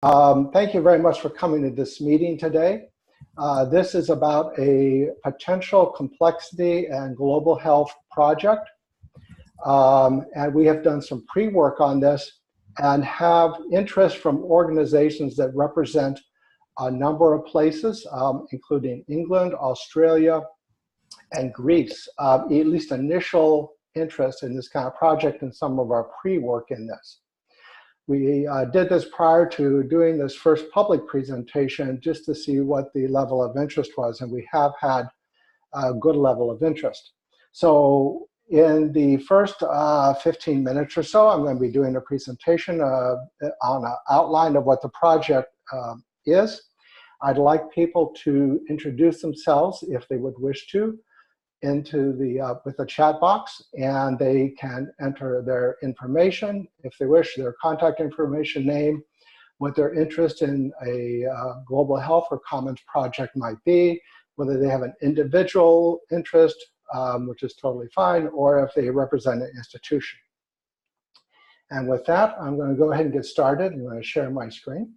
Thank you very much for coming to this meeting today. This is about a potential complexity and global health project. And we have done some pre-work on this and have interest from organizations that represent a number of places, including England, Australia, and Greece, at least initial interest in this kind of project and some of our pre-work in this. We did this prior to doing this first public presentation just to see what the level of interest was, and we have had a good level of interest. So in the first 15 minutes or so, I'm going to be doing a presentation on an outline of what the project is. I'd like people to introduce themselves if they would wish to into the with the chat box, and they can enter their information if they wish, their contact information, name, what their interest in a global health or commons project might be, whether they have an individual interest, which is totally fine, or if they represent an institution. And with that, I'm going to go ahead and get started. I'm going to share my screen.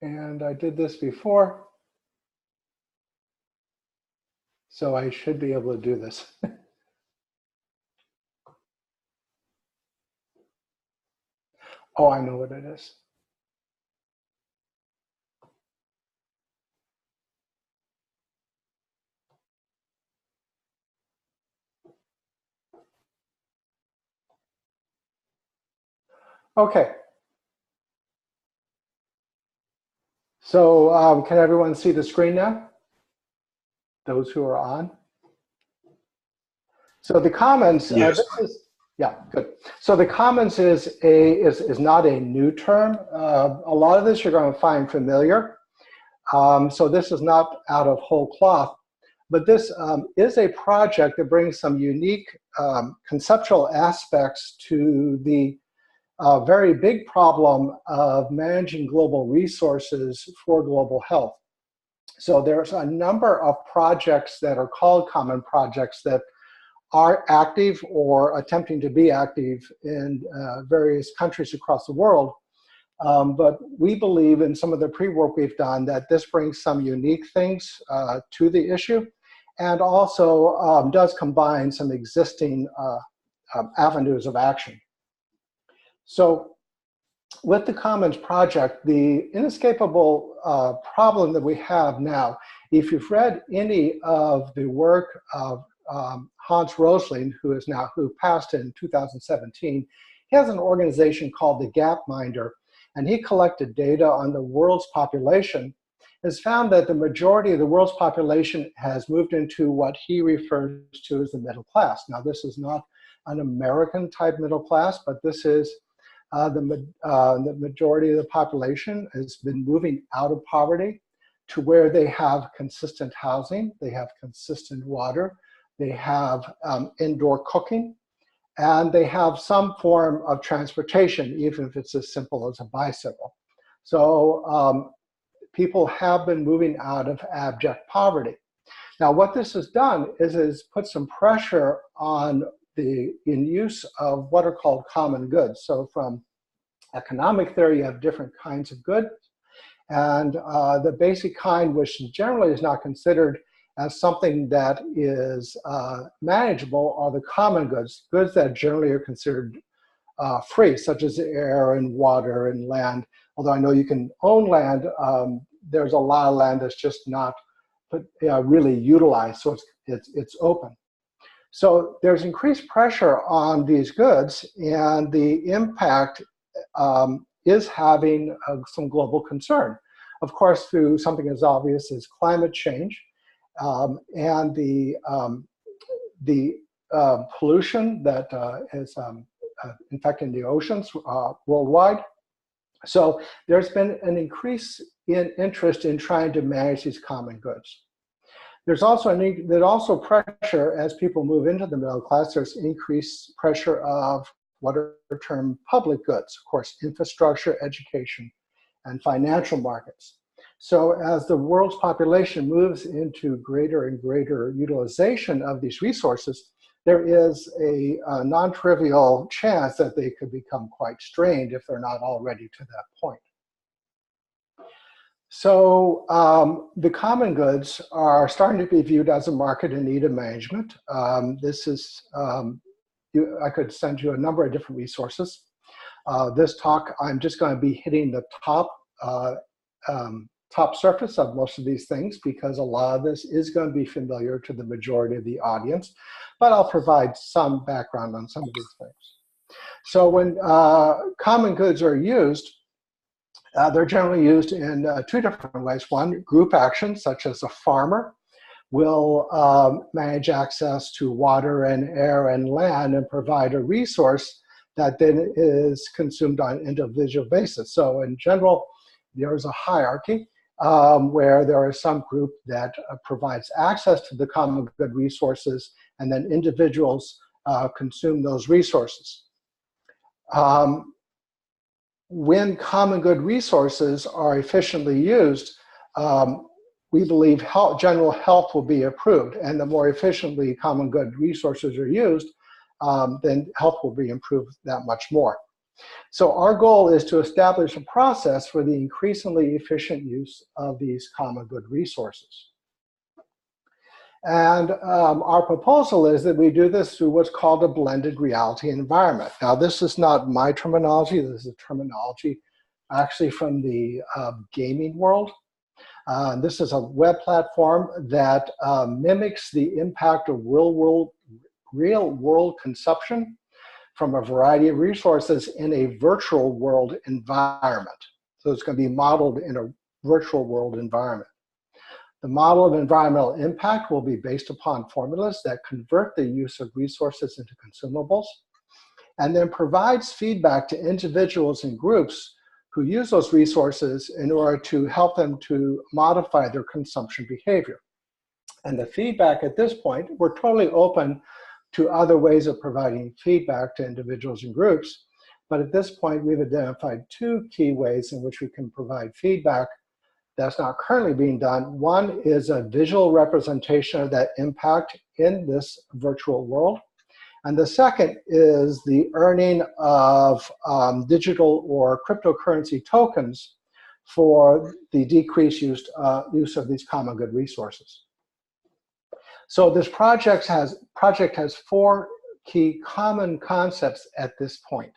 And I did this before, so I should be able to do this. Oh, I know what it is. Okay. So can everyone see the screen now? Those who are on? So the commons, yes. Yeah, good. So the commons is not a new term. A lot of this you're going to find familiar. So this is not out of whole cloth, but this is a project that brings some unique conceptual aspects to the very big problem of managing global resources for global health. So there's a number of projects that are called common projects that are active or attempting to be active in various countries across the world. But we believe in some of the pre-work we've done that this brings some unique things to the issue, and also does combine some existing avenues of action. So with the Commons project, the inescapable problem that we have now, if you've read any of the work of Hans Rosling, who passed in 2017, he has an organization called the Gapminder, and he collected data on the world's population, has found that the majority of the world's population has moved into what he refers to as the middle class. Now, this is not an American type middle class, but this is the majority of the population has been moving out of poverty to where they have consistent housing, they have consistent water, they have indoor cooking, and they have some form of transportation, even if it's as simple as a bicycle. So people have been moving out of abject poverty. Now, what this has done is put some pressure on the use of what are called common goods. So from economic theory, you have different kinds of goods. And the basic kind, which generally is not considered as something that is manageable, are the common goods, goods that generally are considered free, such as air and water and land. Although I know you can own land, there's a lot of land that's just not really utilized, so it's open. So there's increased pressure on these goods, and the impact is having some global concern. Of course, through something as obvious as climate change and the pollution that is infecting the oceans worldwide. So there's been an increase in interest in trying to manage these common goods. There's also pressure as people move into the middle class. There's increased pressure of what are termed public goods, of course, infrastructure, education, and financial markets. So as the world's population moves into greater and greater utilization of these resources, there is a non-trivial chance that they could become quite strained if they're not already to that point. So the common goods are starting to be viewed as a market in need of management. This is, I could send you a number of different resources. This talk, I'm just going to be hitting the top surface of most of these things because a lot of this is going to be familiar to the majority of the audience, but I'll provide some background on some of these things. So when common goods are used, they're generally used in two different ways. One, group actions, such as a farmer will manage access to water and air and land and provide a resource that then is consumed on an individual basis. So in general, there is a hierarchy where there is some group that provides access to the common good resources, and then individuals consume those resources. When common good resources are efficiently used, we believe general health will be improved. And the more efficiently common good resources are used, then health will be improved that much more. So our goal is to establish a process for the increasingly efficient use of these common good resources. And our proposal is that we do this through what's called a blended reality environment. Now, this is not my terminology. This is a terminology actually from the gaming world. This is a web platform that mimics the impact of real-world consumption from a variety of resources in a virtual world environment. So it's going to be modeled in a virtual world environment. The model of environmental impact will be based upon formulas that convert the use of resources into consumables, and then provides feedback to individuals and groups who use those resources in order to help them to modify their consumption behavior. And the feedback at this point, we're totally open to other ways of providing feedback to individuals and groups, but at this point, we've identified two key ways in which we can provide feedback that's not currently being done. One is a visual representation of that impact in this virtual world. And the second is the earning of digital or cryptocurrency tokens for the decreased use of these common good resources. So this project has four key common concepts at this point.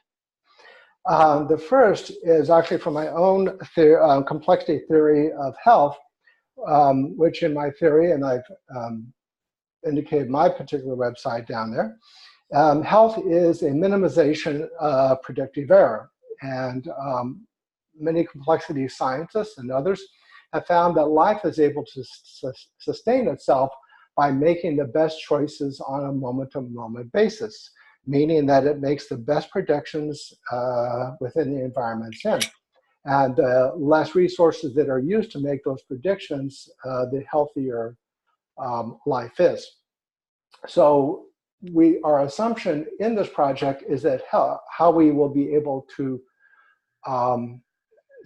The first is actually from my own complexity theory of health, which in my theory, and I've indicated my particular website down there, health is a minimization of predictive error. And many complexity scientists and others have found that life is able to sustain itself by making the best choices on a moment-to-moment basis, meaning that it makes the best predictions within the environment it's in. And less resources that are used to make those predictions, the healthier life is. So our assumption in this project is that how we will be able to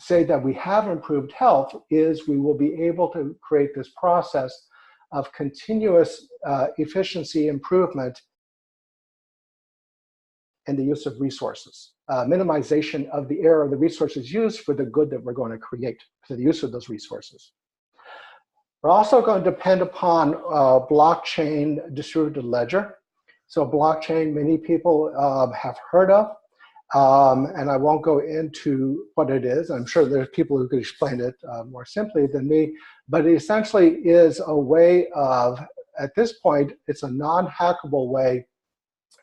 say that we have improved health is we will be able to create this process of continuous efficiency improvement in the use of resources, minimization of the error of the resources used for the good that we're going to create for the use of those resources. We're also going to depend upon blockchain distributed ledger. So blockchain, many people have heard of, and I won't go into what it is. I'm sure there's people who could explain it more simply than me, but it essentially is a way of, at this point, it's a non-hackable way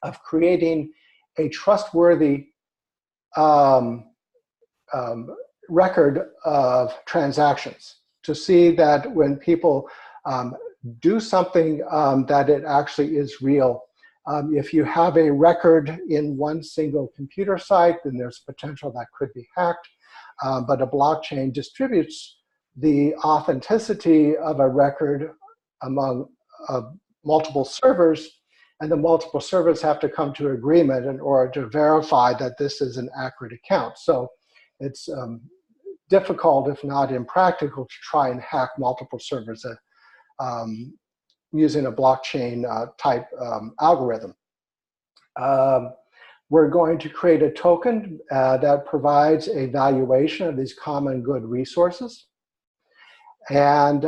of creating a trustworthy record of transactions to see that when people do something that it actually is real. If you have a record in one single computer site, then there's potential that could be hacked, but a blockchain distributes the authenticity of a record among multiple servers, and the multiple servers have to come to agreement in order to verify that this is an accurate account. So it's difficult, if not impractical, to try and hack multiple servers using a blockchain type algorithm. We're going to create a token that provides a valuation of these common good resources. And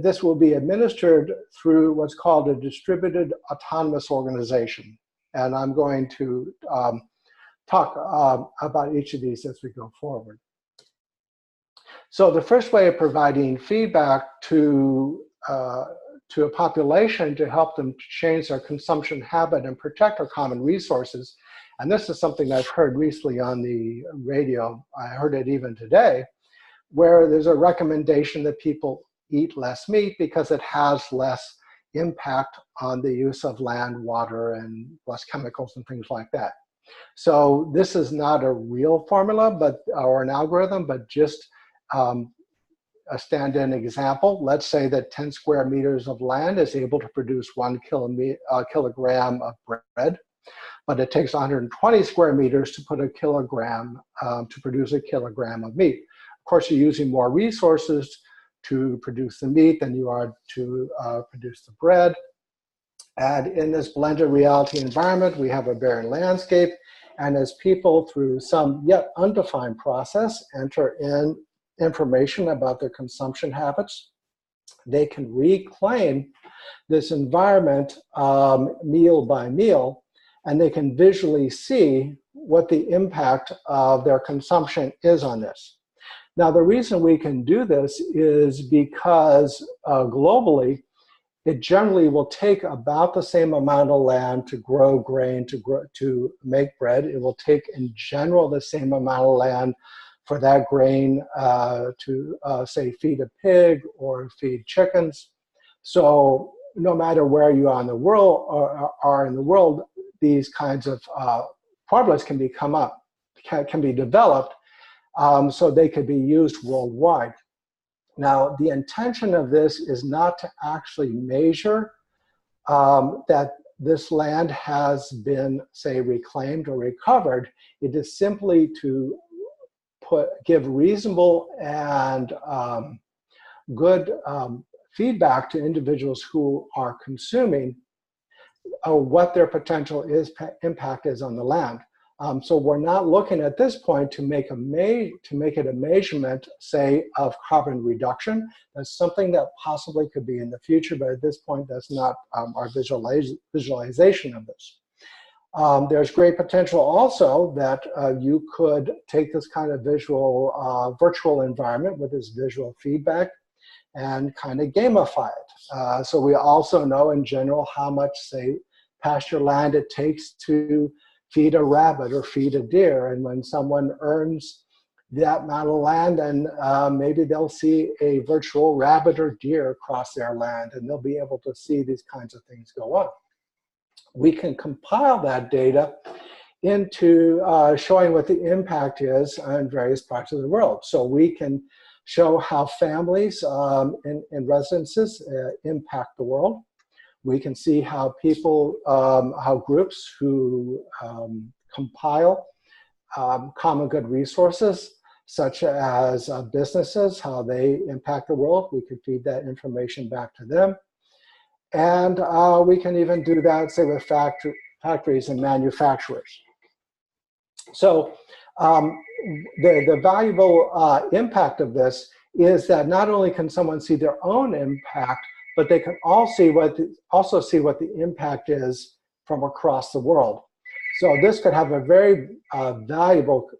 this will be administered through what's called a distributed autonomous organization. And I'm going to talk about each of these as we go forward. So the first way of providing feedback to a population to help them change their consumption habit and protect our common resources, and this is something I've heard recently on the radio, I heard it even today, where there's a recommendation that people eat less meat because it has less impact on the use of land, water, and less chemicals and things like that. So this is not a real formula or an algorithm, but just a stand-in example. Let's say that 10 square meters of land is able to produce 1 kilogram of bread, but it takes 120 square meters to put a kilogram, to produce a kilogram of meat. Of course, you're using more resources to produce the meat than you are to produce the bread. And in this blended reality environment, we have a barren landscape. And as people, through some yet undefined process, enter in information about their consumption habits, they can reclaim this environment meal by meal, and they can visually see what the impact of their consumption is on this. Now, the reason we can do this is because globally, it generally will take about the same amount of land to grow grain, to make bread. It will take, in general, the same amount of land for that grain to, say, feed a pig or feed chickens. So no matter where you are in the world, these kinds of formulas can be developed so they could be used worldwide. Now, the intention of this is not to actually measure that this land has been, say, reclaimed or recovered. It is simply to give reasonable and good feedback to individuals who are consuming what their potential impact is on the land. So we're not looking at this point to make it a measurement, say, of carbon reduction. That's something that possibly could be in the future, but at this point, that's not our visualization of this. There's great potential also that you could take this kind of virtual environment with this visual feedback and kind of gamify it. So we also know in general how much, say, pasture land it takes to feed a rabbit or feed a deer. And when someone earns that amount of land, then maybe they'll see a virtual rabbit or deer cross their land, and they'll be able to see these kinds of things go on. We can compile that data into showing what the impact is on various parts of the world. So we can show how families in residences impact the world. We can see how people, how groups who compile common good resources, such as businesses, how they impact the world. We can feed that information back to them. And we can even do that, say, with factories and manufacturers. So the valuable impact of this is that not only can someone see their own impact, but they can also see what the impact is from across the world. So this could have a very valuable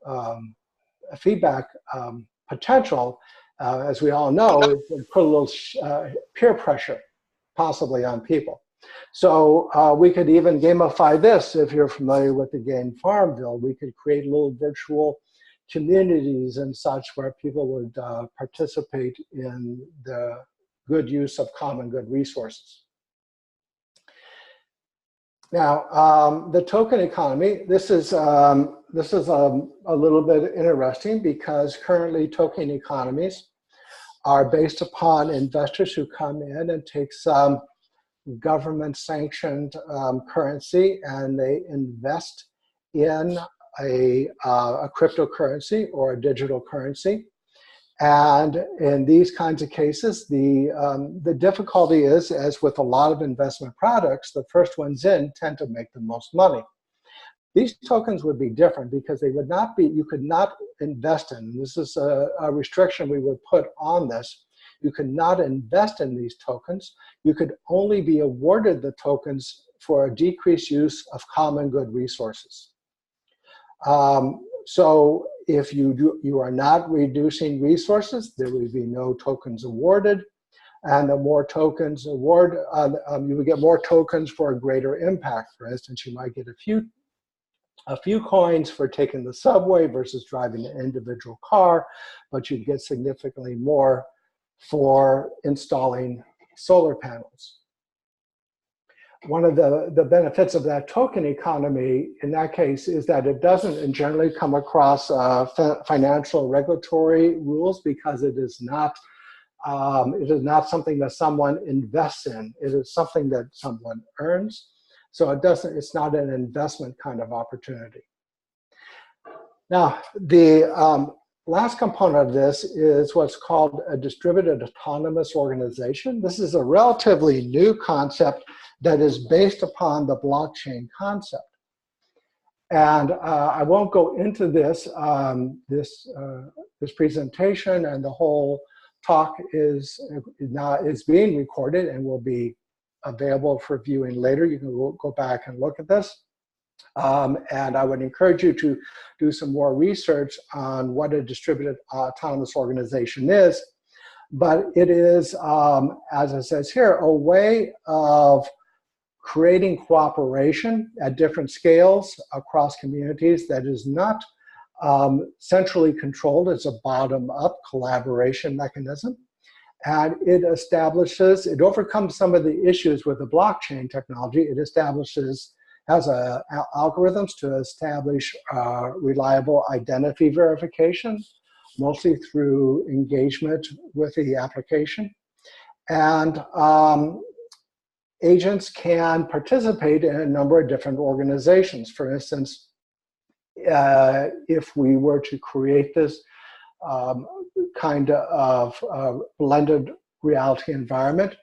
feedback potential. As we all know, it would put a little peer pressure possibly on people. So we could even gamify this. If you're familiar with the game Farmville, we could create little virtual communities and such where people would participate in the good use of common good resources. Now, the token economy, this is a little bit interesting because currently token economies are based upon investors who come in and take some government-sanctioned currency, and they invest in a cryptocurrency or a digital currency. And in these kinds of cases, the difficulty is, as with a lot of investment products, the first ones in tend to make the most money. These tokens would be different because they would not be, you could not invest in, this is a restriction we would put on this, you could not invest in these tokens. You could only be awarded the tokens for a decreased use of common good resources. So if you are not reducing resources, there would be no tokens awarded. And the more tokens awarded, you would get more tokens for a greater impact. For instance, you might get a few coins for taking the subway versus driving an individual car, but you'd get significantly more for installing solar panels. One of the benefits of that token economy in that case is that it doesn't generally come across financial regulatory rules because it is not something that someone invests in. It is something that someone earns. So it's not an investment kind of opportunity. Now, the last component of this is what's called a distributed autonomous organization. This is a relatively new concept that is based upon the blockchain concept. And I won't go into this. This presentation and the whole talk is being recorded and will be available for viewing later. You can go back and look at this. And I would encourage you to do some more research on what a distributed autonomous organization is. But it is, as it says here, a way of creating cooperation at different scales across communities that is not centrally controlled. It's a bottom-up collaboration mechanism. And it overcomes some of the issues with the blockchain technology. It has algorithms to establish reliable identity verification, mostly through engagement with the application. And agents can participate in a number of different organizations. For instance, if we were to create this kind of blended reality environment,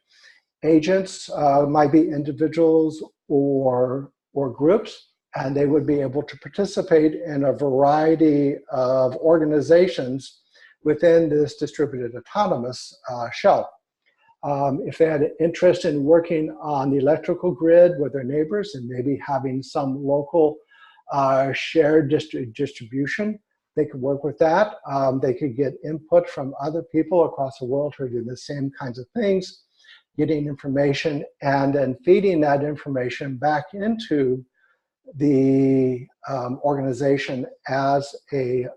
agents might be individuals or groups, and they would be able to participate in a variety of organizations within this distributed autonomous shell. If they had an interest in working on the electrical grid with their neighbors and maybe having some local shared distribution, they could work with that. They could get input from other people across the world who are doing the same kinds of things, getting information, and then feeding that information back into the organization as a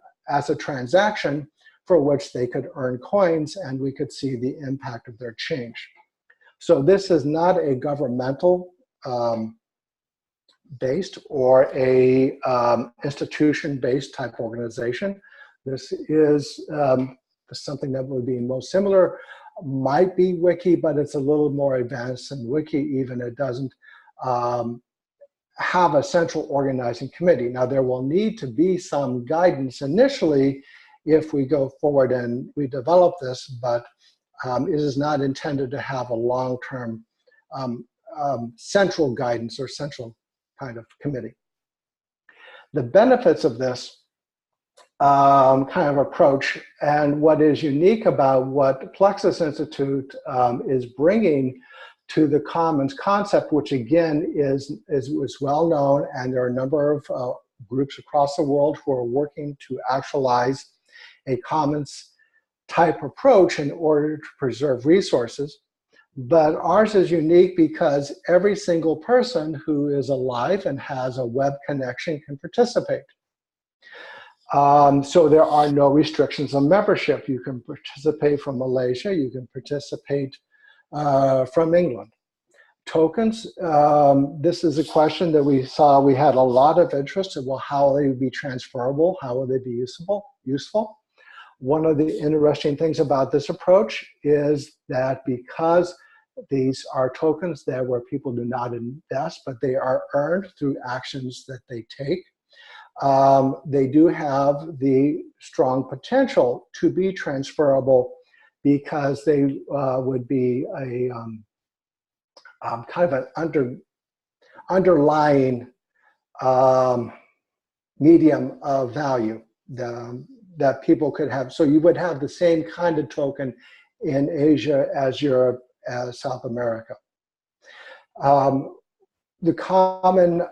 transaction for which they could earn coins, and we could see the impact of their change. So this is not a governmental based or a institution-based type organization. This is something that would be most similar, might be Wiki, but it's a little more advanced than Wiki even. It doesn't have a central organizing committee. Now there will need to be some guidance initially if we go forward and we develop this, but it is not intended to have a long-term central guidance or central kind of committee. The benefits of this kind of approach, and what is unique about what Plexus Institute is bringing to the Commons concept, which again is well known, and there are a number of groups across the world who are working to actualize a Commons type approach in order to preserve resources. But ours is unique because every single person who is alive and has a web connection can participate. So there are no restrictions on membership. You can participate from Malaysia, you can participate from England. Tokens, this is a question that we saw we had a lot of interest in. Well, how will they be transferable? How will they be useful? One of the interesting things about this approach is that because these are tokens where people do not invest, but they are earned through actions that they take, they do have the strong potential to be transferable because they would be a kind of an underlying medium of value that people could have. So you would have the same kind of token in Asia as Europe, as South America. The common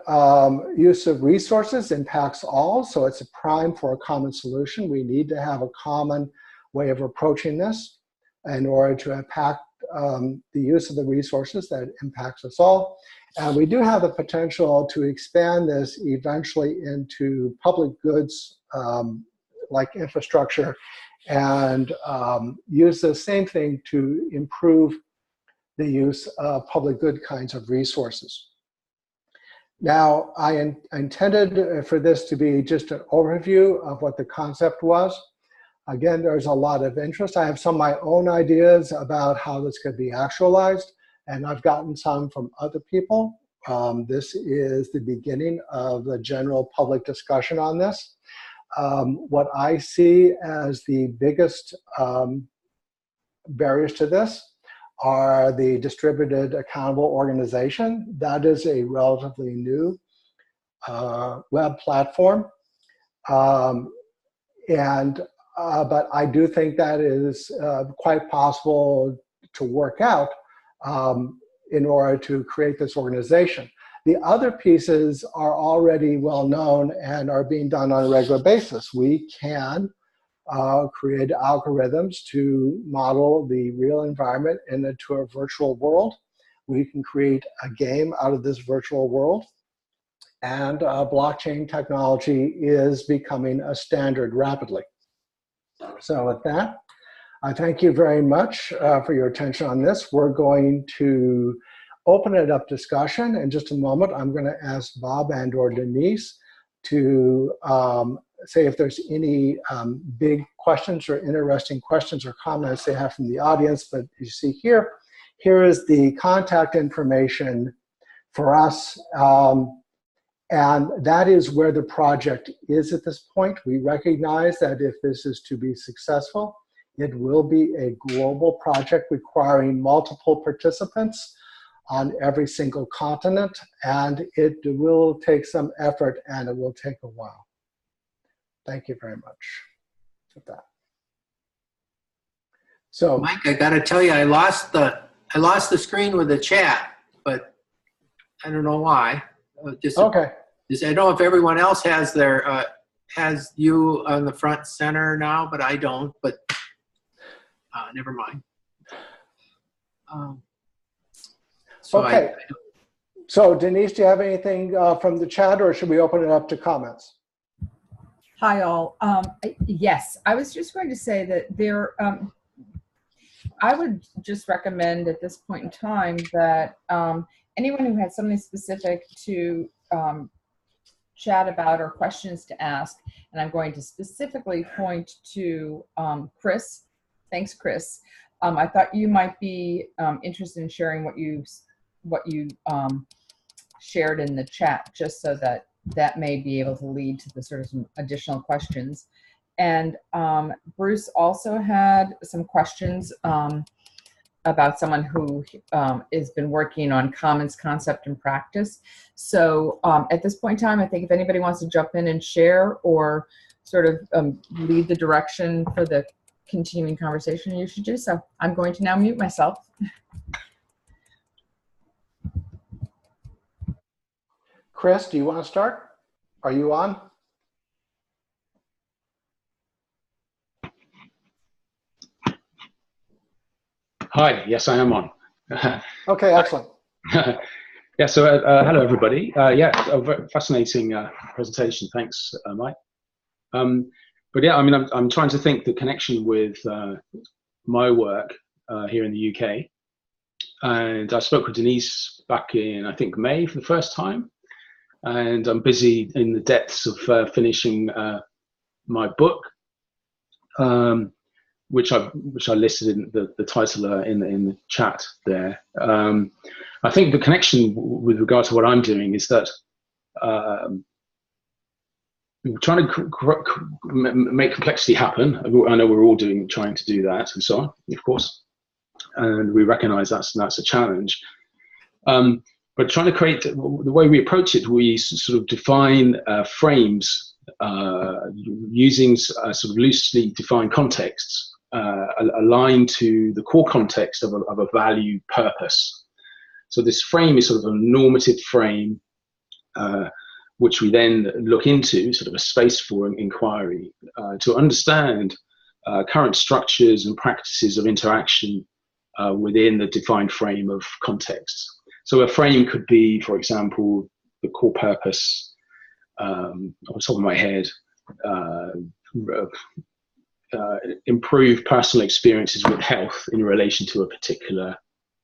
use of resources impacts all, so it's a prime for a common solution. We need to have a common way of approaching this in order to impact the use of the resources that impacts us all. And we do have the potential to expand this eventually into public goods like infrastructure and use the same thing to improve the use of public good kinds of resources. Now, I intended for this to be just an overview of what the concept was. Again, there's a lot of interest. I have some of my own ideas about how this could be actualized, and I've gotten some from other people. This is the beginning of the general public discussion on this. What I see as the biggest barriers to this are the distributed accountable organization. That is a relatively new web platform. But I do think that is quite possible to work out in order to create this organization. The other pieces are already well known and are being done on a regular basis. We can create algorithms to model the real environment into a virtual world. We can create a game out of this virtual world. And blockchain technology is becoming a standard rapidly. So with that, I thank you very much for your attention on this. We're going to open it up discussion. In just a moment, I'm going to ask Bob and or Denise to say if there's any big questions or interesting questions or comments they have from the audience. But you see here is the contact information for us. And that is where the project is at this point. We recognize that if this is to be successful, it will be a global project requiring multiple participants on every single continent, and it will take some effort and it will take a while. Thank you very much for that. So, Mike, I got to tell you, I lost the screen with the chat, but I don't know why. Okay. I don't know if everyone else has their has you on the front center now, but I don't. But never mind. Okay. So Denise, do you have anything from the chat, or should we open it up to comments? Hi, all. Yes, I was just going to say that I would just recommend at this point in time that anyone who has something specific to chat about or questions to ask, and I'm going to specifically point to Chris. Thanks, Chris. I thought you might be interested in sharing what you shared in the chat, just so that may be able to lead to the sort of some additional questions. And Bruce also had some questions about someone who has been working on commons concept and practice. So at this point in time, I think if anybody wants to jump in and share or sort of lead the direction for the continuing conversation, you should do so. I'm going to now mute myself. Chris, do you want to start? Are you on? Hi, yes, I am on. Okay, excellent. Yeah, so hello, everybody. Yeah, a very fascinating presentation. Thanks, Mike. But yeah, I mean, I'm trying to think the connection with my work here in the UK. And I spoke with Denise back in, I think, May for the first time. And I'm busy in the depths of finishing my book, which I listed in the title in the chat there. I think the connection with regard to what I'm doing is that trying to make complexity happen. I know we're all trying to do that, and so on, of course, and we recognise that's a challenge. But trying to create, the way we approach it, we sort of define frames using sort of loosely defined contexts aligned to the core context of a value purpose. So this frame is sort of a normative frame, which we then look into, sort of a space for inquiry, to understand current structures and practices of interaction within the defined frame of context. So a frame could be, for example, the core purpose, off the top of my head, improve personal experiences with health in relation to a particular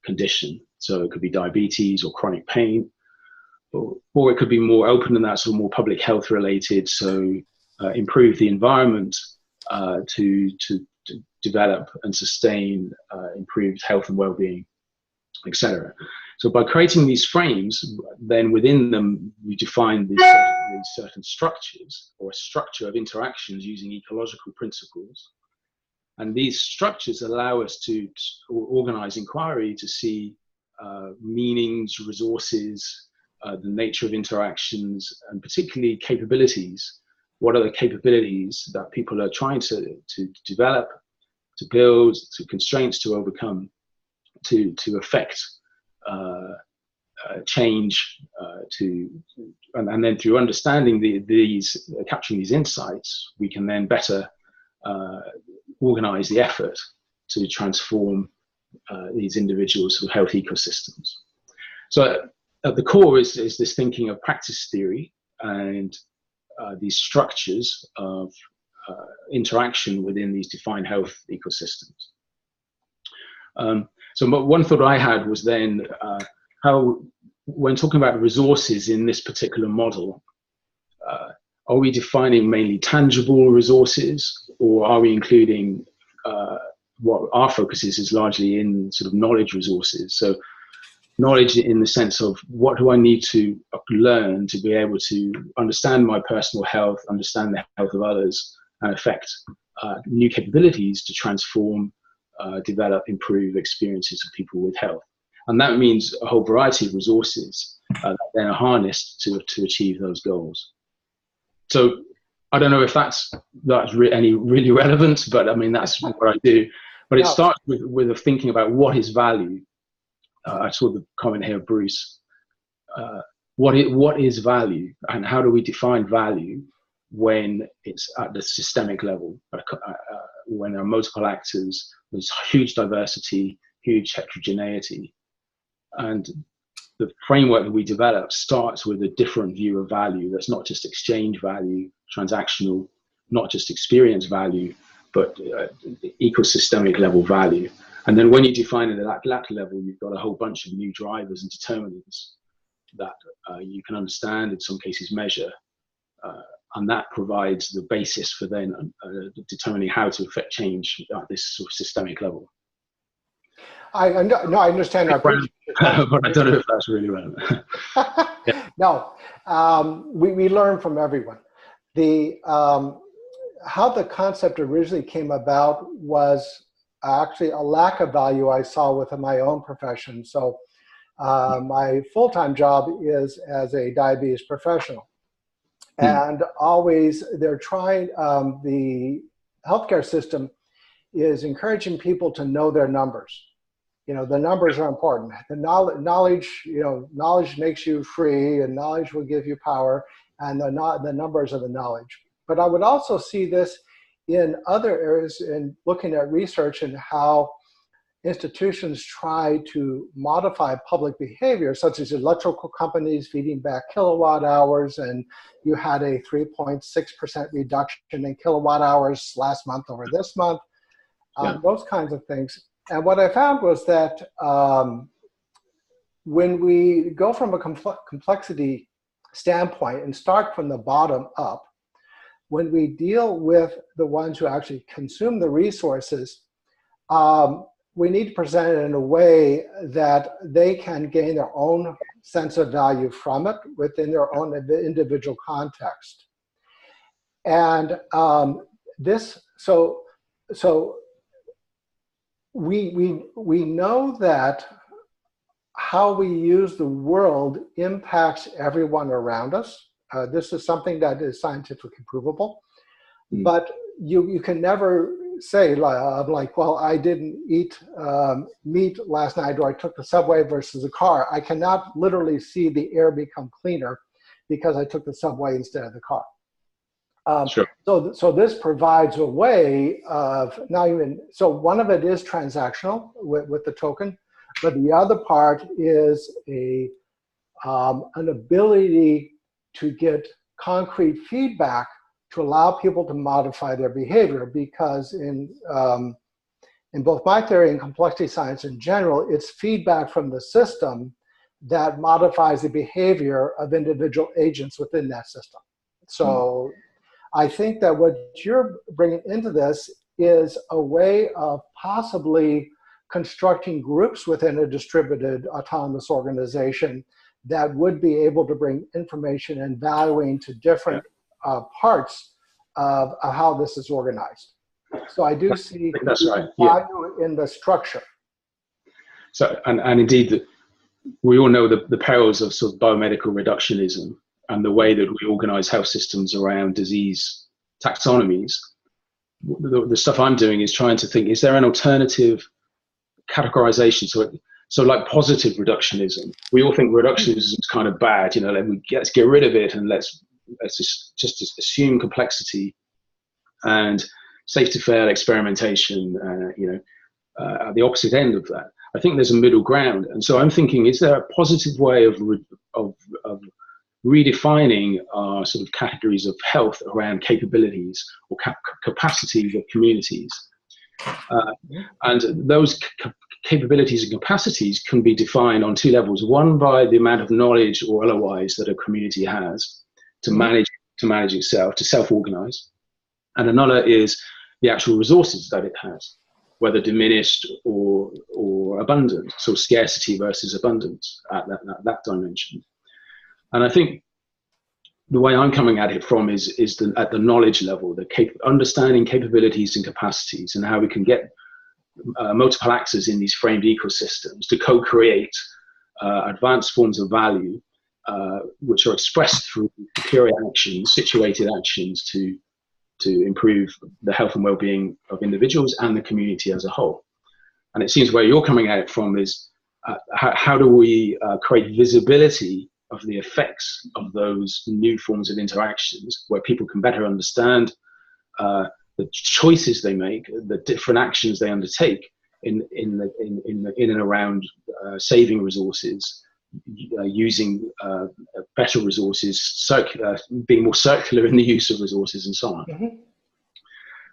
condition. So it could be diabetes or chronic pain, or it could be more open than that, sort of more public health related. So improve the environment to develop and sustain improved health and well-being, etc. So by creating these frames, then within them we define these certain structures, or a structure of interactions using ecological principles. And these structures allow us to organize inquiry to see meanings, resources, the nature of interactions, and particularly capabilities. What are the capabilities that people are trying to develop, to build, to constraints to overcome, to affect change, and then through understanding capturing these insights, we can then better organize the effort to transform these individuals to health ecosystems. So at the core is this thinking of practice theory and these structures of interaction within these defined health ecosystems. So one thought I had was then how, when talking about resources in this particular model, are we defining mainly tangible resources, or are we including what our focus is largely in sort of knowledge resources? So knowledge in the sense of what do I need to learn to be able to understand my personal health, understand the health of others, and affect new capabilities to transform, develop, improve experiences of people with health. And that means a whole variety of resources that then are harnessed to achieve those goals. So I don't know if that's any really relevant, but I mean, that's what I do. But it starts with a thinking about what is value. I saw the comment here, Bruce. What is value, and how do we define value when it's at the systemic level, when there are multiple actors, there's huge diversity, huge heterogeneity. And the framework that we develop starts with a different view of value. That's not just exchange value, transactional, not just experience value, but ecosystemic level value. And then when you define it at that latter level, you've got a whole bunch of new drivers and determinants that you can understand, in some cases measure, and that provides the basis for then determining how to affect change at this sort of systemic level. I understand. But I don't know if that's really relevant. Yeah. No, we learn from everyone. How the concept originally came about was actually a lack of value I saw within my own profession. So my full-time job is as a diabetes professional. And always they're trying, the healthcare system is encouraging people to know their numbers. You know, the numbers are important. The knowledge, knowledge makes you free, and knowledge will give you power, and the numbers are the knowledge. But I would also see this in other areas in looking at research and how institutions try to modify public behavior, such as electrical companies feeding back kilowatt hours, and you had a 3.6% reduction in kilowatt hours last month over this month, those kinds of things. And what I found was that when we go from a complexity standpoint and start from the bottom up, when we deal with the ones who actually consume the resources, we need to present it in a way that they can gain their own sense of value from it within their own individual context. And so we know that how we use the world impacts everyone around us. This is something that is scientifically provable, but you can never say like, well, I didn't eat meat last night, or I took the subway versus a car. I cannot literally see the air become cleaner because I took the subway instead of the car. Sure. So this provides a way of so one of it is transactional with the token, but the other part is an ability to get concrete feedback to allow people to modify their behavior, because in both my theory and complexity science in general, it's feedback from the system that modifies the behavior of individual agents within that system. So I think that what you're bringing into this is a way of possibly constructing groups within a distributed autonomous organization that would be able to bring information and valuing to different parts of how this is organized. So I do see that's right. value in the structure. So, and indeed, we all know the perils of sort of biomedical reductionism and the way that we organize health systems around disease taxonomies. The stuff I'm doing is trying to think, is there an alternative categorization? So like positive reductionism, we all think reductionism is kind of bad, let's get rid of it and let's just assume complexity and safe to fail experimentation, at the opposite end of that. I think there's a middle ground. And so I'm thinking, is there a positive way of redefining our sort of categories of health around capabilities or capacities of communities? And those capabilities and capacities can be defined on two levels. One, by the amount of knowledge or otherwise that a community has to manage itself, to self-organize. And another is the actual resources that it has, whether diminished or abundant, so scarcity versus abundance at that dimension. And I think the way I'm coming at it from is at the knowledge level, understanding capabilities and capacities, and how we can get multiple actors in these framed ecosystems to co-create advanced forms of value, which are expressed through superior actions, situated actions to improve the health and well-being of individuals and the community as a whole. And it seems where you're coming at it from is how do we create visibility of the effects of those new forms of interactions, where people can better understand the choices they make, the different actions they undertake in and around saving resources, using better resources, being more circular in the use of resources, and so on.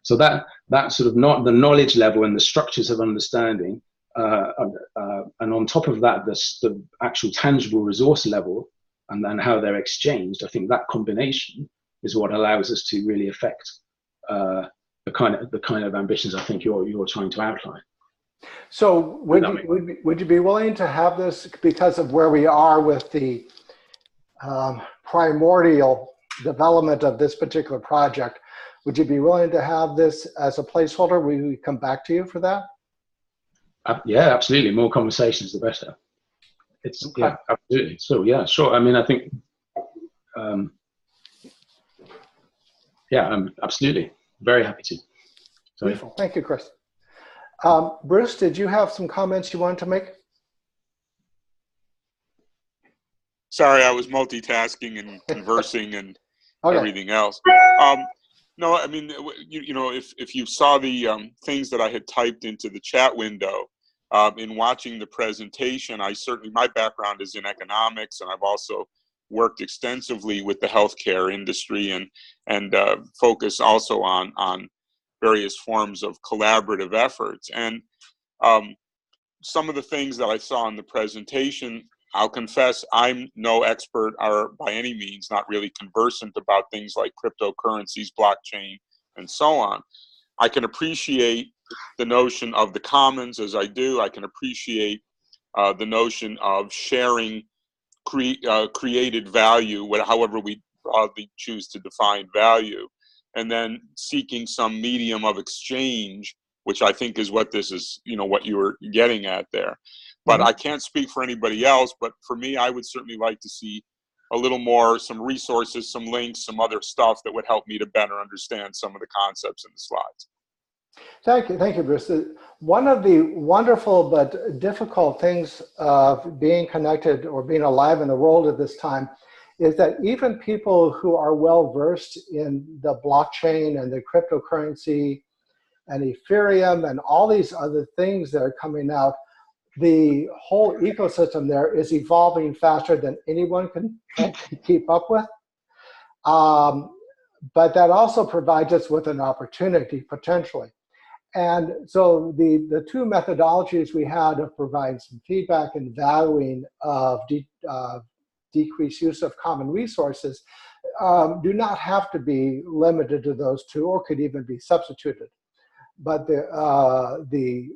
So that sort of not the knowledge level and the structures of understanding, and on top of that, the actual tangible resource level and how they're exchanged. I think that combination is what allows us to really affect the kind of ambitions I think you're trying to outline. So would you be willing to have this, because of where we are with the primordial development of this particular project, would you be willing to have this as a placeholder? Will we come back to you for that? Yeah, absolutely. More conversations, the better. It's okay. Yeah, absolutely. So yeah, sure. I mean, I think, yeah, I'm absolutely very happy to. So, beautiful. Thank you, Chris. Bruce, did you have some comments you wanted to make? Sorry, I was multitasking and conversing and everything else. No, I mean, if you saw the things that I had typed into the chat window in watching the presentation, my background is in economics, and I've also worked extensively with the healthcare industry and focus also on various forms of collaborative efforts. And some of the things that I saw in the presentation, I'll confess, I'm no expert or by any means not really conversant about things like cryptocurrencies, blockchain, and so on. I can appreciate the notion of the commons as I do. I can appreciate the notion of sharing created value, however we broadly choose to define value. and then seeking some medium of exchange, which I think is what this is, what you were getting at there. But I can't speak for anybody else, but for me, I would certainly like to see a little more, some resources, some links, some other stuff that would help me to better understand some of the concepts in the slides. Thank you, Bruce. One of the wonderful but difficult things of being connected or being alive in the world at this time is that even people who are well versed in the blockchain and the cryptocurrency and Ethereum and all these other things that are coming out, the whole ecosystem there is evolving faster than anyone can keep up with. But that also provides us with an opportunity, potentially. And so the two methodologies we had of providing some feedback and valuing of decreased use of common resources do not have to be limited to those two, or could even be substituted. But the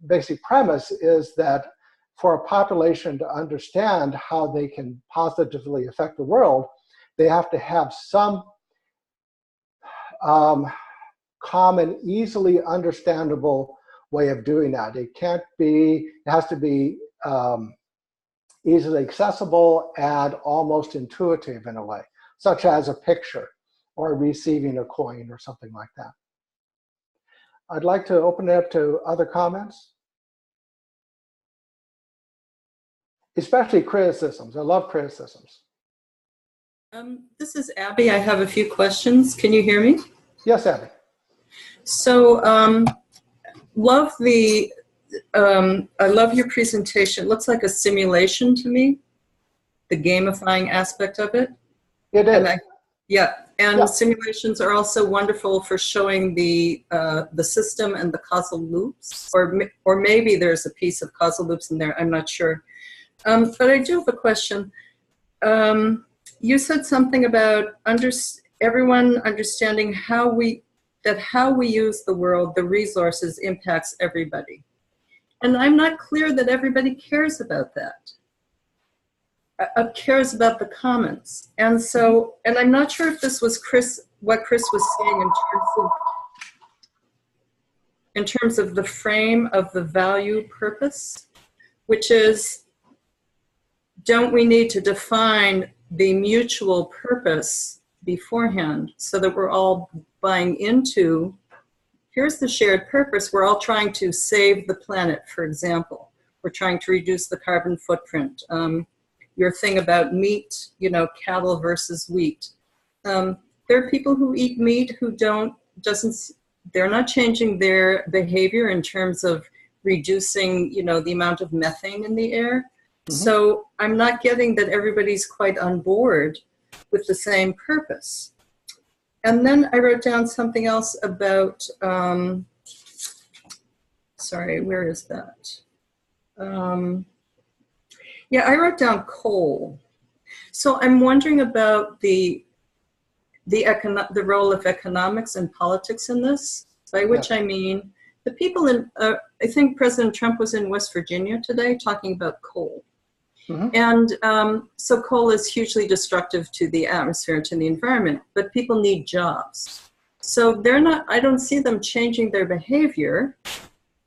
basic premise is that for a population to understand how they can positively affect the world, they have to have some common, easily understandable way of doing that. It can't be, it has to be easily accessible and almost intuitive in a way, such as a picture or receiving a coin or something like that. I'd like to open it up to other comments, especially criticisms. I love criticisms. This is Abby. I have a few questions. Can you hear me? Yes, Abby. So, love the, I love your presentation. It looks like a simulation to me, the gamifying aspect of it. It is. And simulations are also wonderful for showing the system and the causal loops, or maybe there's a piece of causal loops in there. I'm not sure. But I do have a question. You said something about everyone understanding how we use the world, the resources, impacts everybody. And I'm not clear that everybody cares about that. Cares about the commons. And so, and I'm not sure if this was what Chris was saying in terms of the frame of the value purpose, which is, don't we need to define the mutual purpose beforehand so that we're all buying into, here's the shared purpose, we're all trying to save the planet, for example. We're trying to reduce the carbon footprint. Your thing about meat, cattle versus wheat. There are people who eat meat who they're not changing their behavior in terms of reducing, the amount of methane in the air. Mm-hmm. So I'm not getting that everybody's quite on board with the same purpose. And then I wrote down something else about, sorry, where is that? I wrote down coal. So I'm wondering about the role of economics and politics in this, by which I mean the people in, I think President Trump was in West Virginia today talking about coal. Mm-hmm. And so coal is hugely destructive to the atmosphere, to the environment, but people need jobs. So I don't see them changing their behavior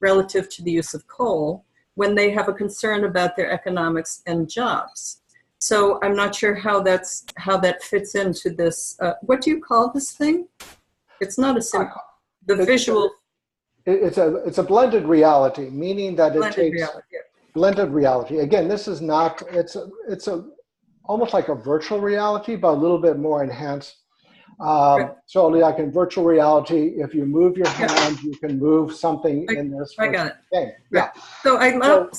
relative to the use of coal when they have a concern about their economics and jobs. So I'm not sure how that fits into this. What do you call this thing? It's not a visual. It's a blended reality, meaning that it takes reality, blended reality. Again, this is not. It's almost like a virtual reality, but a little bit more enhanced. So like in virtual reality, if you move your hand, you can move something in this. I got it. Thing. Yeah. So I love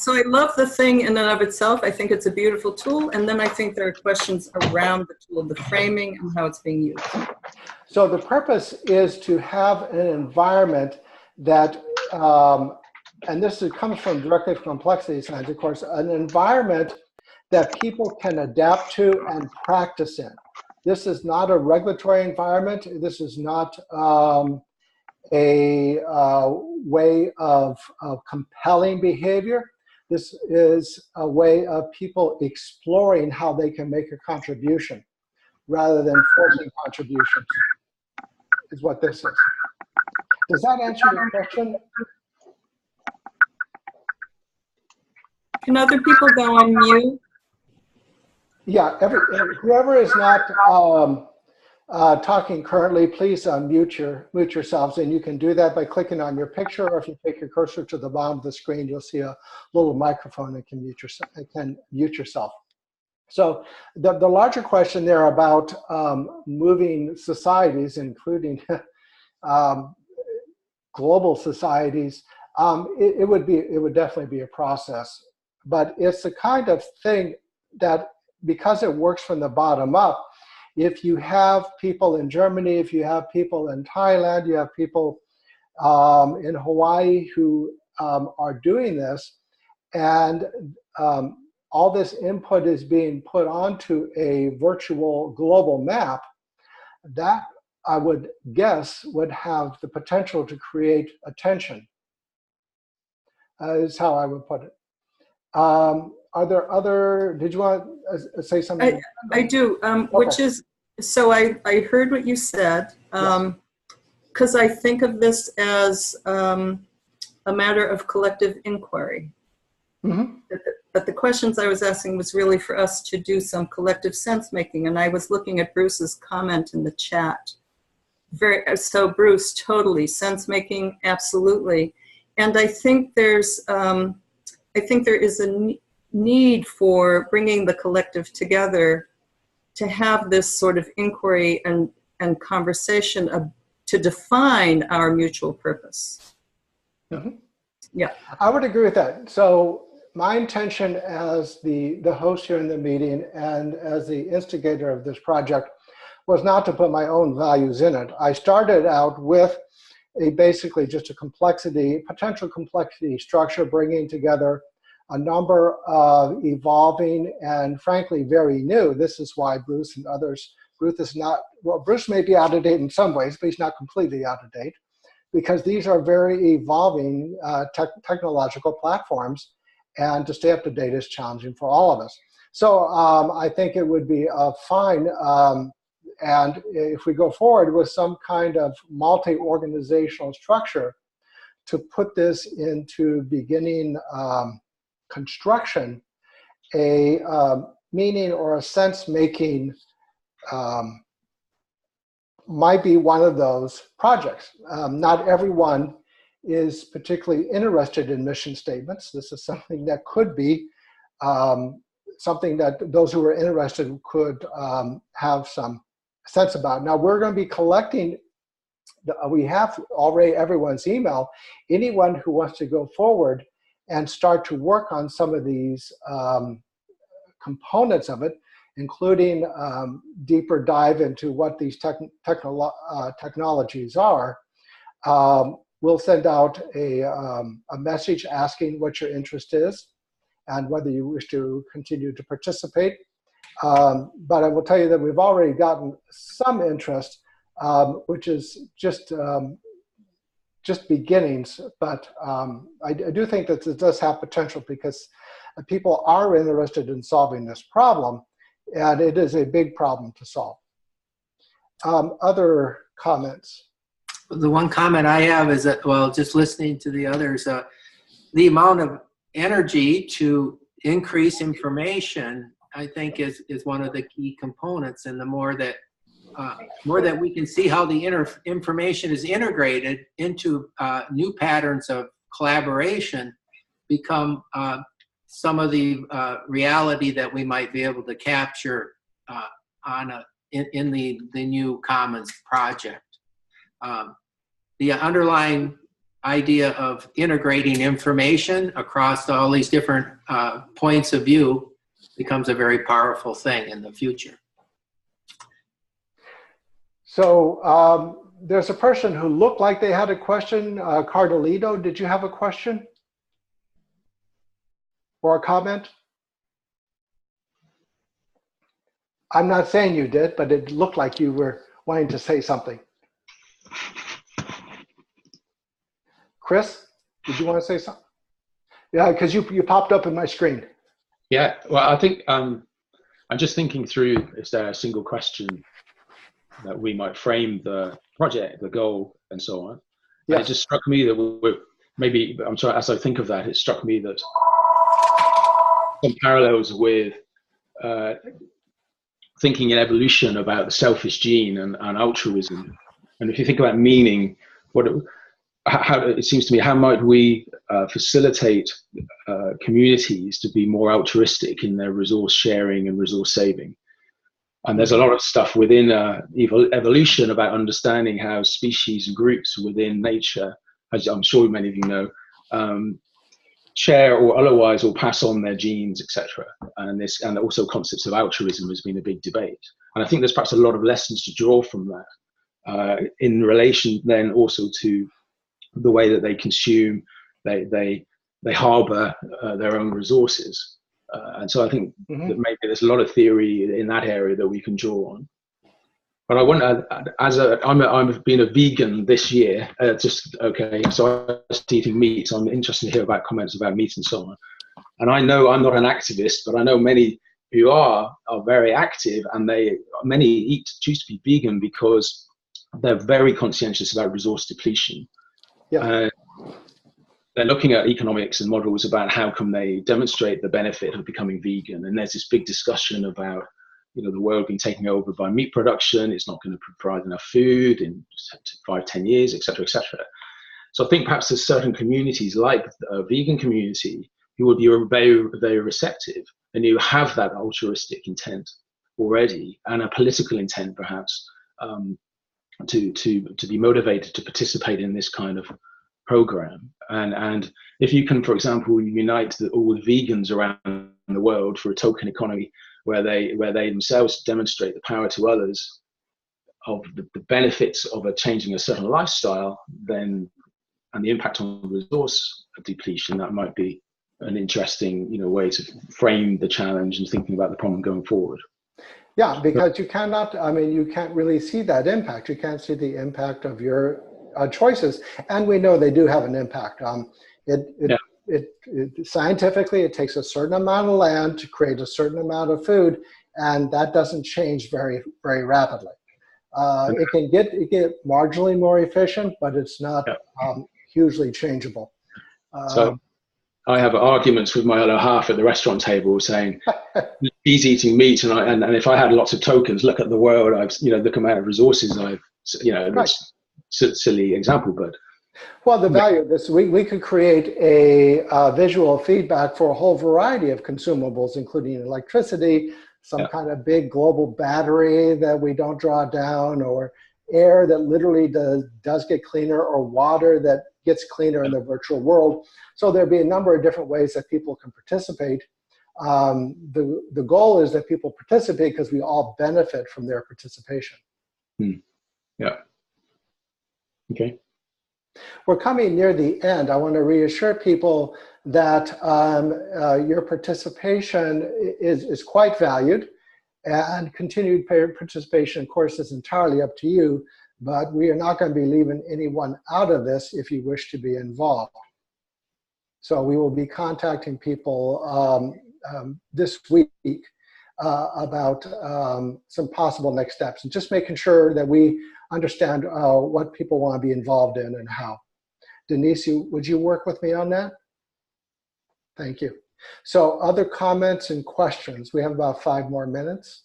the thing in and of itself. I think it's a beautiful tool, and then I think there are questions around the tool, the framing, and how it's being used. So the purpose is to have an environment that, and this comes directly from complexity science, of course, an environment that people can adapt to and practice in. This is not a regulatory environment. This is not a way of compelling behavior. This is a way of people exploring how they can make a contribution rather than forcing contributions. is what this is. Does that answer your question? Can other people go on mute? Yeah, whoever is not talking currently, please mute yourselves, and you can do that by clicking on your picture, or if you take your cursor to the bottom of the screen, you'll see a little microphone that can mute yourself. So the larger question there about moving societies, including global societies, it would definitely be a process, but it's the kind of thing that, because it works from the bottom up, if you have people in Germany, if you have people in Thailand, you have people in Hawaii who are doing this, and all this input is being put onto a virtual global map, that I would guess would have the potential to create attention, is how I would put it. Are there other, did you want to say something? I do, Okay. which is, so I heard what you said, because I think of this as a matter of collective inquiry. Mm-hmm. But the questions I was asking was really for us to do some collective sense making, and I was looking at Bruce's comment in the chat. So Bruce, totally, sense making, absolutely. And I think there is a need for bringing the collective together to have this sort of inquiry and conversation to define our mutual purpose. Mm-hmm. Yeah, I would agree with that. So my intention as the host here in the meeting and as the instigator of this project was not to put my own values in it. I started out with basically just a potential complexity structure, bringing together a number of evolving and frankly very new. This is why Bruce and others, Bruce may be out of date in some ways, but he's not completely out of date, because these are very evolving technological platforms, and to stay up to date is challenging for all of us. So I think it would be fine, and if we go forward with some kind of multi-organizational structure to put this into beginning construction, a meaning or a sense-making might be one of those projects. Not everyone is particularly interested in mission statements. This is something that could be something that those who are interested could have some sense about. Now we're going to be collecting, we have already everyone's email. Anyone who wants to go forward and start to work on some of these components of it, including deeper dive into what these technologies are, we'll send out a message asking what your interest is and whether you wish to continue to participate. But I will tell you that we've already gotten some interest, which is just beginnings, but I do think that it does have potential, because people are interested in solving this problem, and it is a big problem to solve. Other comments? The one comment I have is that, well, just listening to the others, the amount of energy to increase information, I think, is one of the key components. And the more that we can see how the information is integrated into new patterns of collaboration, become some of the reality that we might be able to capture in the new Commons project. The underlying idea of integrating information across all these different points of view becomes a very powerful thing in the future. So there's a person who looked like they had a question. Cardolito, did you have a question or a comment? I'm not saying you did, but it looked like you were wanting to say something. Chris, did you want to say something? Yeah, because you popped up in my screen. Yeah, well, I think I'm just thinking through, is there a single question that we might frame the project, the goal, and so on. Yes. And it just struck me that maybe, I'm sorry, as I think of that, it struck me that some parallels with thinking in evolution about the selfish gene and altruism. And if you think about meaning, how it seems to me, how might we facilitate communities to be more altruistic in their resource sharing and resource saving? And there's a lot of stuff within evolution about understanding how species and groups within nature, as I'm sure many of you know, share or otherwise or pass on their genes, etc. And also concepts of altruism has been a big debate. And I think there's perhaps a lot of lessons to draw from that in relation then also to the way that they consume, they harbor their own resources. And so I think that maybe there's a lot of theory in that area that we can draw on. But I want I've been a vegan this year, so I was eating meat, so I'm interested to hear about comments about meat and so on. And I know I'm not an activist, but I know many who are very active, and many choose to be vegan because they're very conscientious about resource depletion. Yeah. They're looking at economics and models about how can they demonstrate the benefit of becoming vegan. And there's this big discussion about, the world being taken over by meat production. It's not going to provide enough food in 5-10 years, et cetera, et cetera. So I think perhaps there's certain communities like a vegan community who would be very, very receptive, and you have that altruistic intent already and a political intent perhaps to be motivated to participate in this kind of program. And if you can, for example, unite all the vegans around the world for a token economy where they themselves demonstrate the power to others of the benefits of changing a certain lifestyle, then and the impact on resource depletion, that might be an interesting way to frame the challenge and thinking about the problem going forward. Yeah, because you can't really see that impact. You can't see the impact of your choices, and we know they do have an impact. Scientifically, it takes a certain amount of land to create a certain amount of food, and that doesn't change very, very rapidly. It can get marginally more efficient, but it's not hugely changeable. So I have arguments with my other half at the restaurant table saying he's eating meat, and if I had lots of tokens, look at the world look amount of resources I've that's a silly example, but well, the value of this, we could create a visual feedback for a whole variety of consumables, including electricity, some kind of big global battery that we don't draw down, or air that literally does get cleaner, or water that gets cleaner in the virtual world. So there'd be a number of different ways that people can participate. The goal is that people participate because we all benefit from their participation. Yeah. Okay. We're coming near the end. I want to reassure people that your participation is quite valued, and continued participation, of course, is entirely up to you, but we are not going to be leaving anyone out of this if you wish to be involved. So we will be contacting people this week about some possible next steps, and just making sure that we understand what people want to be involved in and how. Denise, would you work with me on that? Thank you. So other comments and questions? We have about 5 more minutes.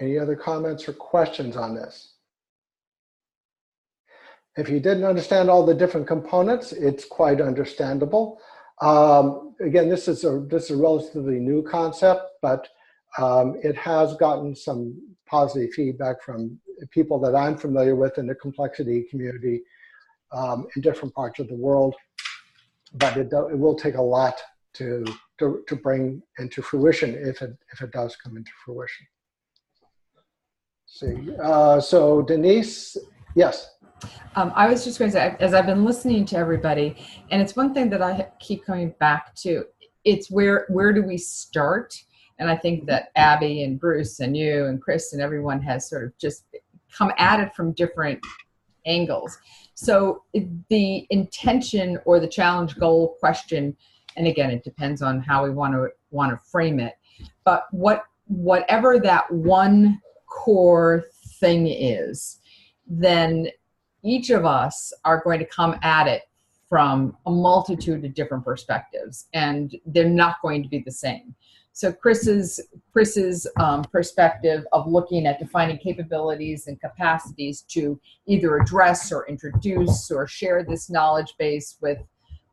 Any other comments or questions on this? If you didn't understand all the different components, it's quite understandable. Again, this is a relatively new concept, but it has gotten some positive feedback from people that I'm familiar with in the complexity community in different parts of the world. But it will take a lot to bring into fruition if it does come into fruition. So Denise, yes. I was just going to say, as I've been listening to everybody, and it's one thing that I keep coming back to, it's where do we start? And I think that Abby and Bruce and you and Chris and everyone has sort of just come at it from different angles. So the intention or the challenge, goal, question, and again, it depends on how we want to frame it. But what whatever that one core thing is, then each of us are going to come at it from a multitude of different perspectives, and they're not going to be the same. So Chris's perspective of looking at defining capabilities and capacities to either address or introduce or share this knowledge base with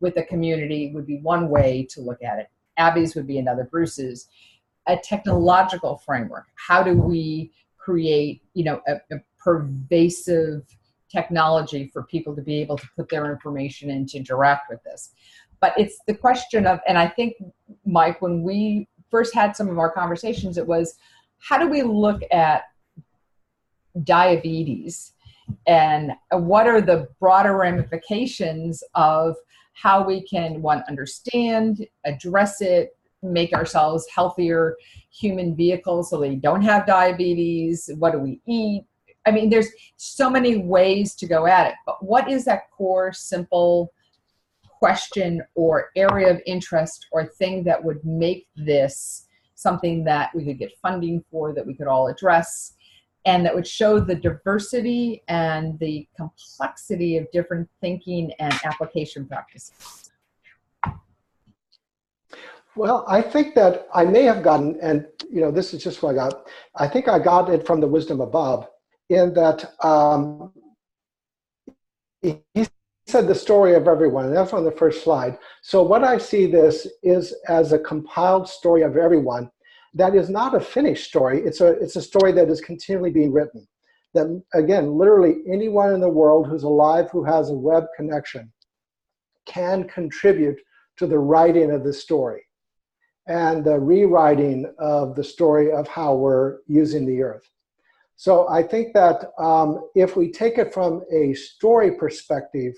the community would be one way to look at it. Abby's would be another. Bruce's. A technological framework. How do we create, a pervasive technology for people to be able to put their information in to interact with this? But it's the question of, and I think, Mike, when we first had some of our conversations, it was, how do we look at diabetes and what are the broader ramifications of how we can, one, understand, address it, make ourselves healthier human vehicles so they don't have diabetes? What do we eat? I mean, there's so many ways to go at it, but what is that core, simple question or area of interest or thing that would make this something that we could get funding for, that we could all address, and that would show the diversity and the complexity of different thinking and application practices? Well, I think that I may have gotten, and this is just what I got. I think I got it from the wisdom above, in that he said the story of everyone, and that's on the first slide. So what I see this is as a compiled story of everyone that is not a finished story. It's a story that is continually being written. That, again, literally anyone in the world who's alive who has a web connection can contribute to the writing of the story and the rewriting of the story of how we're using the earth. So I think that if we take it from a story perspective,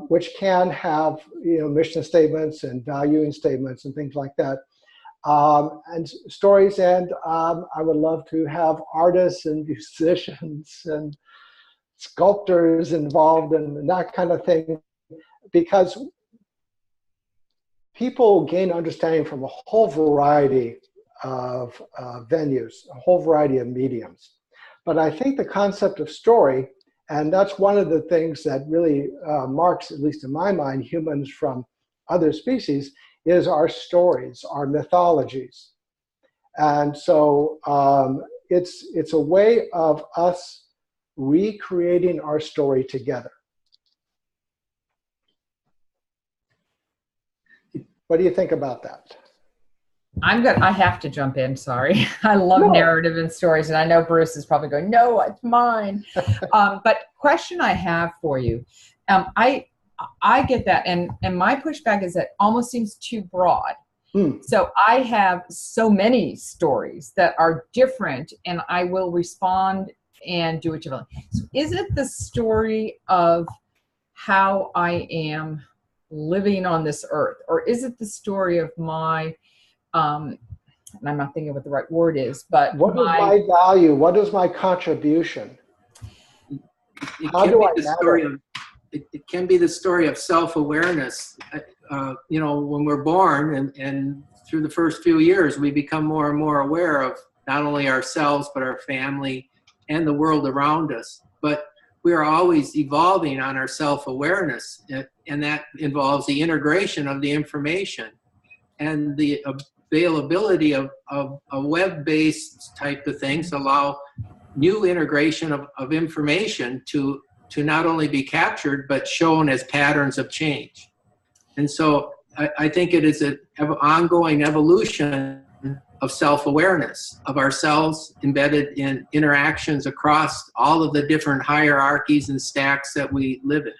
which can have mission statements and valuing statements and things like that, and stories, and I would love to have artists and musicians and sculptors involved and that kind of thing, because people gain understanding from a whole variety of venues, a whole variety of mediums. But I think the concept of story, and that's one of the things that really marks, at least in my mind, humans from other species, is our stories, our mythologies. And so it's a way of us recreating our story together. What do you think about that? I have to jump in, sorry. I love narrative and stories, and I know Bruce is probably going, no, it's mine. But question I have for you, I get that, and my pushback is that almost seems too broad. So I have so many stories that are different, and I will respond and do it. So is it the story of how I am living on this earth, or is it the story of my and I'm not thinking what the right word is, but what is my value? What is my contribution? How do I matter? It can be the story of self-awareness. When we're born and through the first few years, we become more and more aware of not only ourselves, but our family and the world around us. But we are always evolving on our self-awareness, and that involves the integration of the information and the availability of a web-based type of things allow new integration of information to not only be captured, but shown as patterns of change. And so I think it is an ongoing evolution of self-awareness of ourselves embedded in interactions across all of the different hierarchies and stacks that we live in.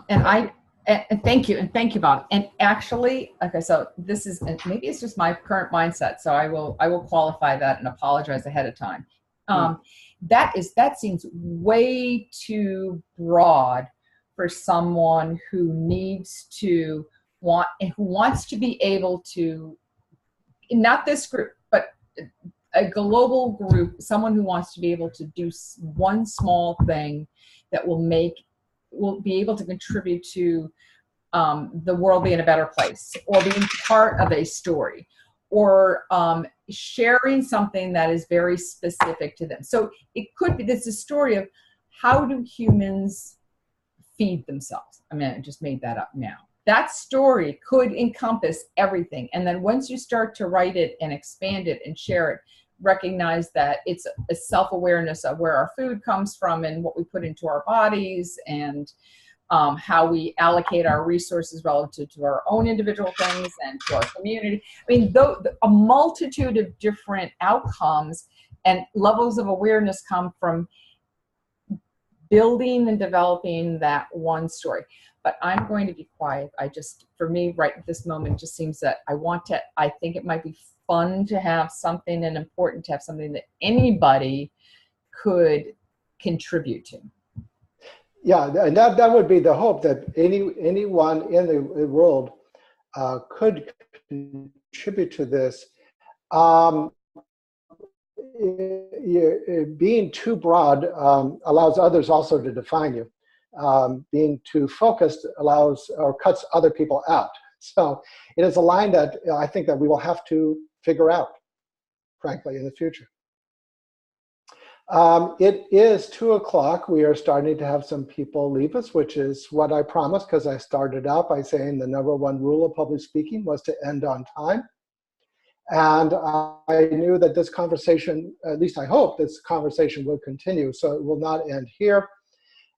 And thank you, Bob. And actually, okay, so this is, and maybe it's just my current mindset, so I will qualify that and apologize ahead of time. That seems way too broad for someone who wants to be able to, not this group, but a global group, someone who wants to be able to do one small thing that will be able to contribute to the world being a better place, or being part of a story, or sharing something that is very specific to them. So it could be, this is a story of how do humans feed themselves. I mean, I just made that up now. That story could encompass everything. And then once you start to write it and expand it and share it, recognize that it's a self-awareness of where our food comes from and what we put into our bodies, and how we allocate our resources relative to our own individual things and to our community. I mean, a multitude of different outcomes and levels of awareness come from building and developing that one story. But I'm going to be quiet. For me, right at this moment, it just seems that I think it might be fun to have something, and important to have something that anybody could contribute to. Yeah, and that would be the hope, that anyone in the world could contribute to this. Being too broad allows others also to define you. Being too focused allows or cuts other people out. So it is a line that I think that we will have to figure out, frankly, in the future. It is 2:00. We are starting to have some people leave us, which is what I promised, because I started out by saying the #1 rule of public speaking was to end on time. And I knew that this conversation, at least I hope this conversation will continue, so it will not end here.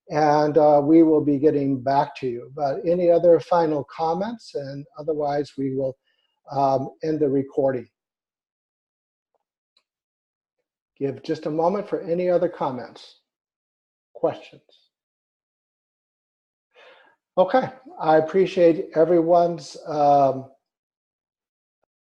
And we will be getting back to you. But any other final comments? And otherwise, we will end the recording. Give just a moment for any other comments, questions. Okay, I appreciate everyone's